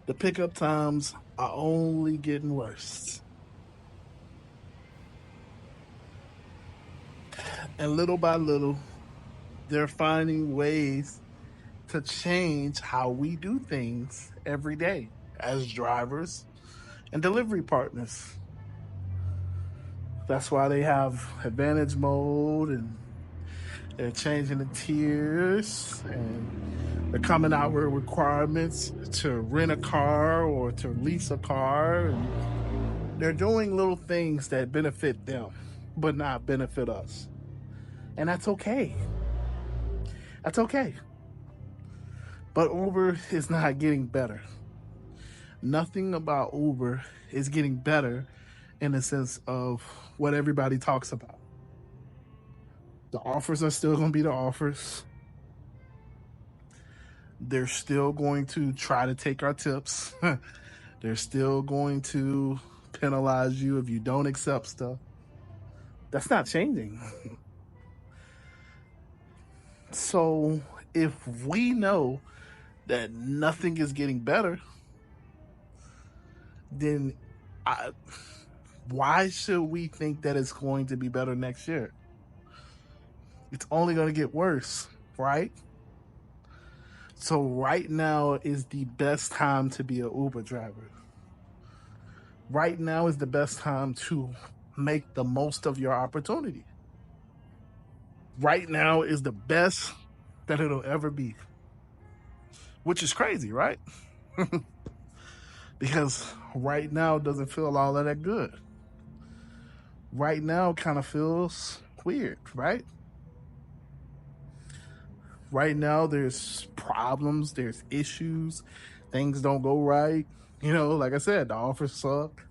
The pickup times are only getting worse. And little by little, they're finding ways to change how we do things every day as drivers and delivery partners. That's why they have advantage mode, and they're changing the tiers, and they're coming out with requirements to rent a car or to lease a car. And they're doing little things that benefit them, but not benefit us. And that's okay. That's okay. But Uber is not getting better. Nothing about Uber is getting better in the sense of what everybody talks about. The offers are still going to be the offers. They're still going to try to take our tips. They're still going to penalize you if you don't accept stuff. That's not changing. So if we know that nothing is getting better, then why should we think that it's going to be better next year? It's only going to get worse, right? So right now is the best time to be an Uber driver. Right now is the best time to make the most of your opportunity. Right now is the best that it'll ever be, which is crazy, right? Because right now doesn't feel all of that good. Right now kind of feels weird, right? Right now there's problems, there's issues, things don't go right. You know, like I said, the offers suck.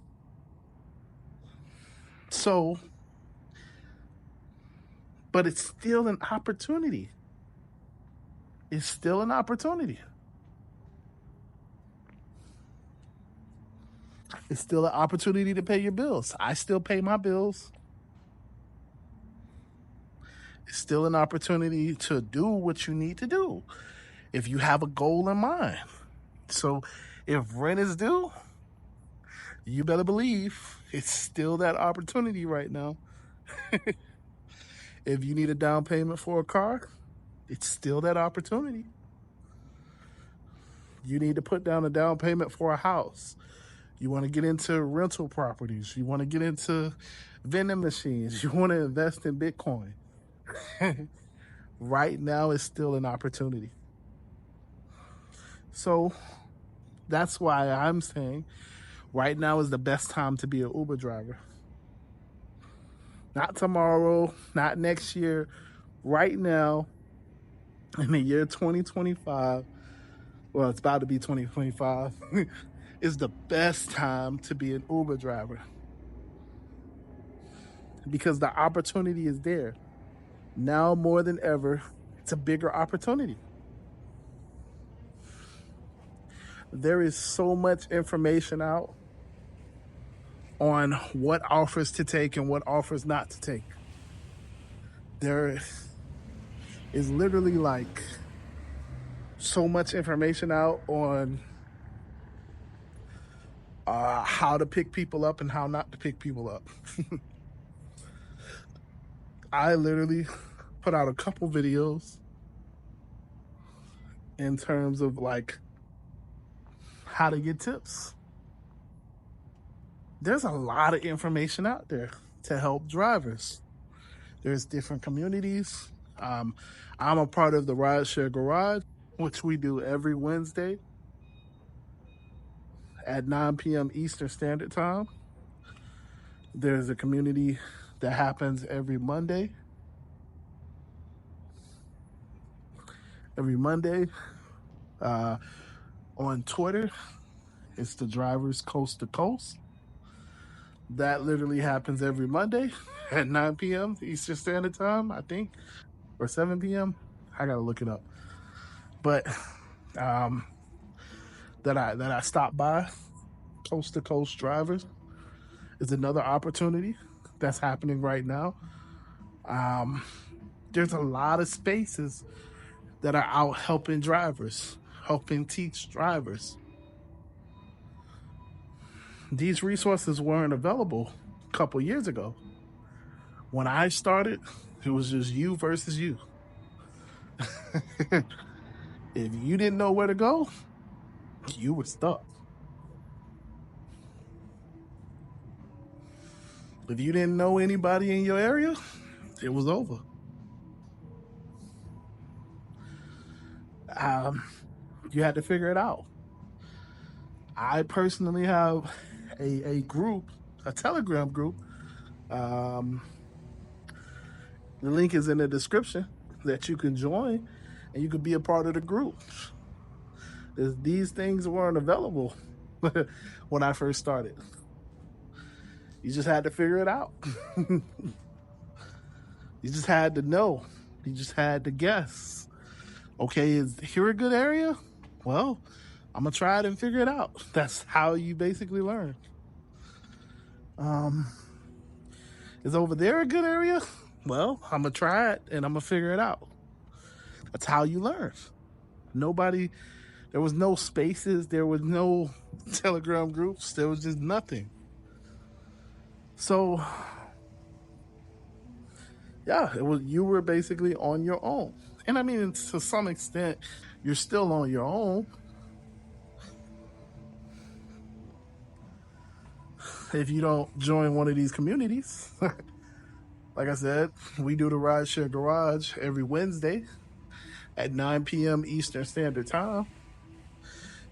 So, but it's still an opportunity. It's still an opportunity. It's still an opportunity to pay your bills. I still pay my bills. It's still an opportunity to do what you need to do if you have a goal in mind. So if rent is due, you better believe it's still that opportunity right now. If you need a down payment for a car, it's still that opportunity. You need to put down a down payment for a house. You want to get into rental properties. You want to get into vending machines. You want to invest in Bitcoin. Right now is still an opportunity. So that's why I'm saying right now is the best time to be an Uber driver. Not tomorrow, not next year. Right now, in the year 2025, well, it's about to be 2025, is the best time to be an Uber driver. Because the opportunity is there. Now more than ever, it's a bigger opportunity. There is so much information out on what offers to take and what offers not to take. There is literally like so much information out on how to pick people up and how not to pick people up. I literally put out a couple videos in terms of like how to get tips. There's a lot of information out there to help drivers. There's different communities. I'm a part of the Rideshare Garage, which we do every Wednesday at 9 p.m. Eastern Standard Time. There's a community that happens every Monday. On Twitter, it's the Drivers Coast to Coast. That literally happens every Monday at 9 p.m. Eastern Standard Time, I think, or 7 p.m. I gotta look it up. But that I stopped by, Coast to Coast Drivers, is another opportunity that's happening right now. There's a lot of spaces that are out helping drivers, helping teach drivers. these resources weren't available a couple years ago. When I started, it was just you versus you. If you didn't know where to go, you were stuck. If you didn't know anybody in your area, it was over. Um, you had to figure it out. I personally have a group, a Telegram group. Um, the link is in the description that you can join and you can be a part of the group. These things weren't available when I first started. You just had to figure it out. You just had to know. You just had to guess. Okay, is here a good area? Well, I'm gonna try it and figure it out. That's how you basically learn. Um, is over there a good area? Well, I'm gonna try it and I'm gonna figure it out. That's how you learn. Nobody, there was no spaces, there was no Telegram groups, there was just nothing. So, yeah, it was you were basically on your own. And I mean, to some extent, you're still on your own. If you don't join one of these communities, like I said, we do the Rideshare Garage every Wednesday at 9 p.m. Eastern Standard Time.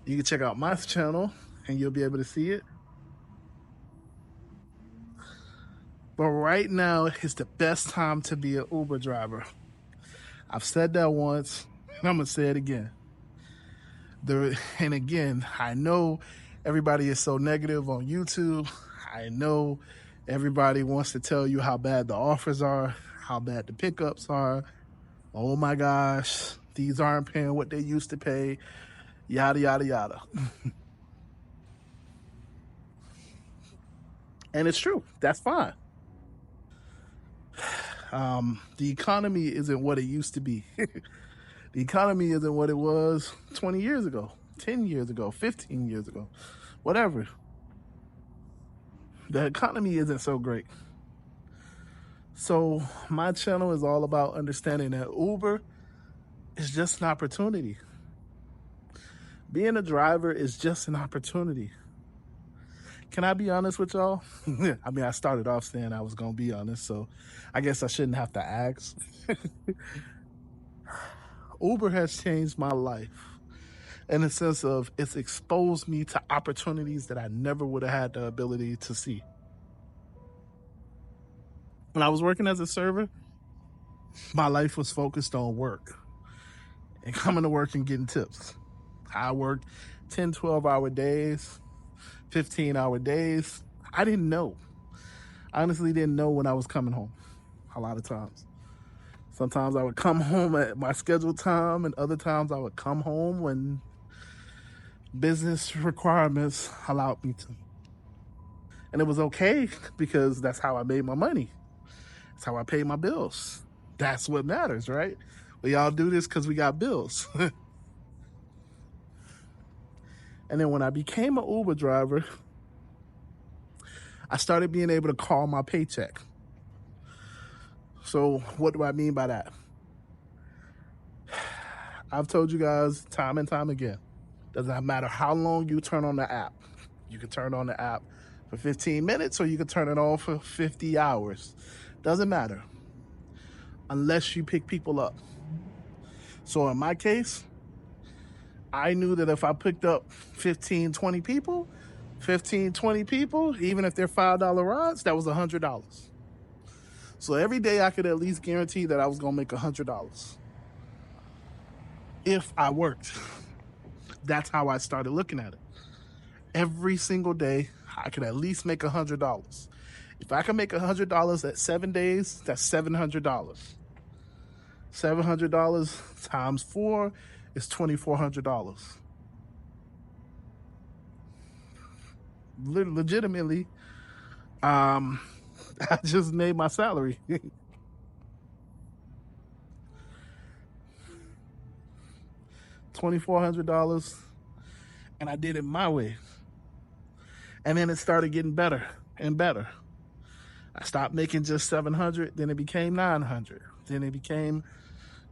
You can check out my channel and you'll be able to see it. But right now is the best time to be an Uber driver. I've said that once, and I'm gonna say it again. And again, I know everybody is so negative on YouTube. I know everybody wants to tell you how bad the offers are, how bad the pickups are. Oh my gosh, these aren't paying what they used to pay, yada, yada, yada. And it's true. That's fine. The economy isn't what it used to be. The economy isn't what it was 20 years ago, 10 years ago, 15 years ago, whatever. The economy isn't so great. So my channel is all about understanding that Uber is just an opportunity. Being a driver is just an opportunity. Can I be honest with y'all? I mean, I started off saying I was going to be honest, so I guess I shouldn't have to ask. Uber has changed my life in the sense of it's exposed me to opportunities that I never would have had the ability to see. When I was working as a server, my life was focused on work and coming to work and getting tips. I worked 10, 12-hour days, 15-hour days. I didn't know. I honestly didn't know when I was coming home a lot of times. Sometimes I would come home at my scheduled time, and other times I would come home when business requirements allowed me to. And it was okay because that's how I made my money. That's how I paid my bills. That's what matters, right? We all do this because we got bills. And then when I became an Uber driver, I started being able to call my paycheck. So what do I mean by that? I've told you guys time and time again, doesn't matter how long you turn on the app. You can turn on the app for 15 minutes or you can turn it on for 50 hours. Doesn't matter unless you pick people up. So in my case, I knew that if I picked up 15, 20 people, even if they're $5 rides, that was $100. So every day I could at least guarantee that I was gonna make $100 if I worked. That's how I started looking at it. Every single day, I could at least make $100. If I can make $100 at 7 days, that's $700. $700 times 4 is $2,400. Legitimately, I just made my salary. $2,400, and I did it my way. And then it started getting better and better. I stopped making just 700, then it became 900. Then it became,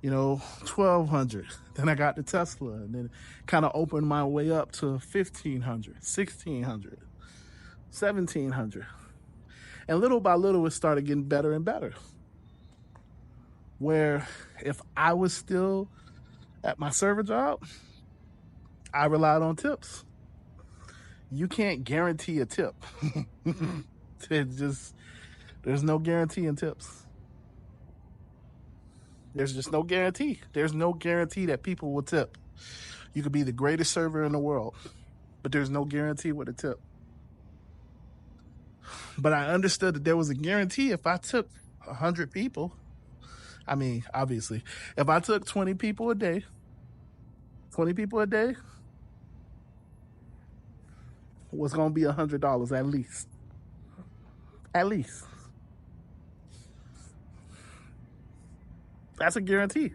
1,200. Then I got the Tesla, and then kind of opened my way up to 1,500, 1,600, 1,700. And little by little, it started getting better and better. Where if I was still at my server job, I relied on tips. You can't guarantee a tip. There's no guarantee in tips. There's just no guarantee. There's no guarantee that people will tip. You could be the greatest server in the world, but there's no guarantee with a tip. But I understood that there was a guarantee if I took 100 people. I mean, obviously, if I took 20 people a day, was going to be $100 at least. At least. That's a guarantee.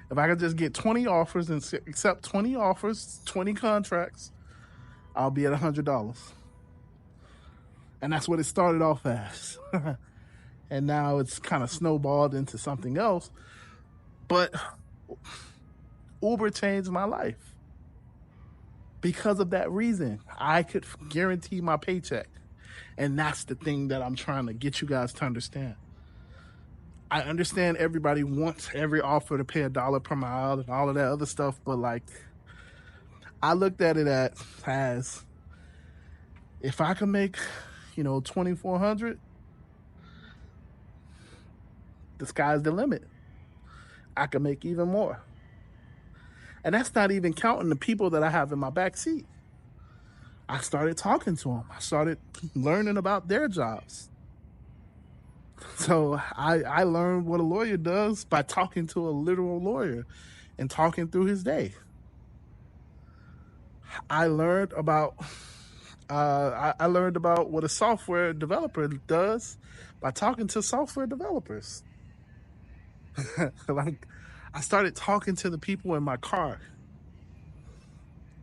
If I could just get 20 offers and accept 20 offers, 20 contracts, I'll be at $100. And that's what it started off as. And now it's kind of snowballed into something else. But Uber changed my life. Because of that reason, I could guarantee my paycheck. And that's the thing that I'm trying to get you guys to understand. I understand everybody wants every offer to pay $1 per mile and all of that other stuff, but like, I looked at it as if I can make, 2,400, the sky's the limit. I can make even more. And that's not even counting the people that I have in my back seat. I started talking to them. I started learning about their jobs. So I learned what a lawyer does by talking to a literal lawyer and talking through his day. I learned about what a software developer does by talking to software developers. Like, I started talking to the people in my car,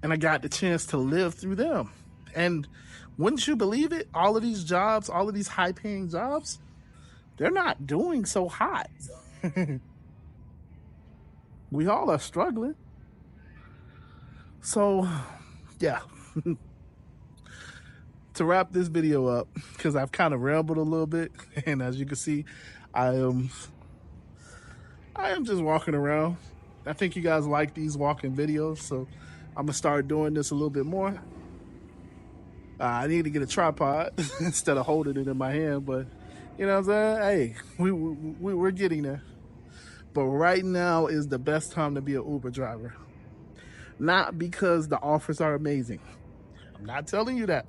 and I got the chance to live through them. And wouldn't you believe it? All of these jobs, all of these high-paying jobs, they're not doing so hot. We all are struggling. So, yeah. To wrap this video up, because I've kind of rambled a little bit, and as you can see, I am just walking around. I think you guys like these walking videos, so I'm gonna start doing this a little bit more. I need to get a tripod instead of holding it in my hand, but you know what I'm saying? Hey, we're getting there. But right now is the best time to be an Uber driver. Not because the offers are amazing. I'm not telling you that.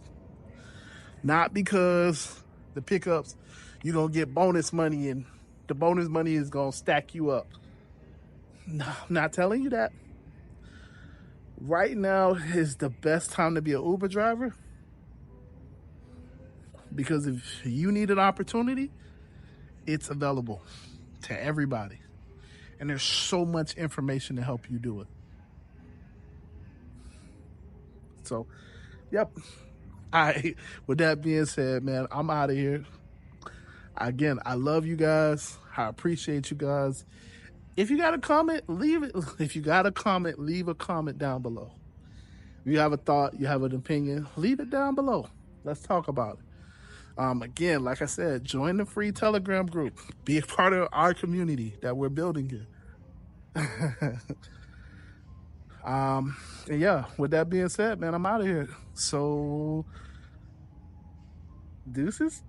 Not because the pickups, you're going to get bonus money and the bonus money is going to stack you up. No, I'm not telling you that. Right now is the best time to be an Uber driver. Because if you need an opportunity, it's available to everybody. And there's so much information to help you do it. So, yep. With that being said, man, I'm out of here. Again, I love you guys. I appreciate you guys. If you got a comment, leave it. If you got a comment, leave a comment down below. If you have a thought, you have an opinion, leave it down below. Let's talk about it. Again, like I said, join the free Telegram group. Be a part of our community that we're building here. And yeah, with that being said, man, I'm out of here. So, deuces.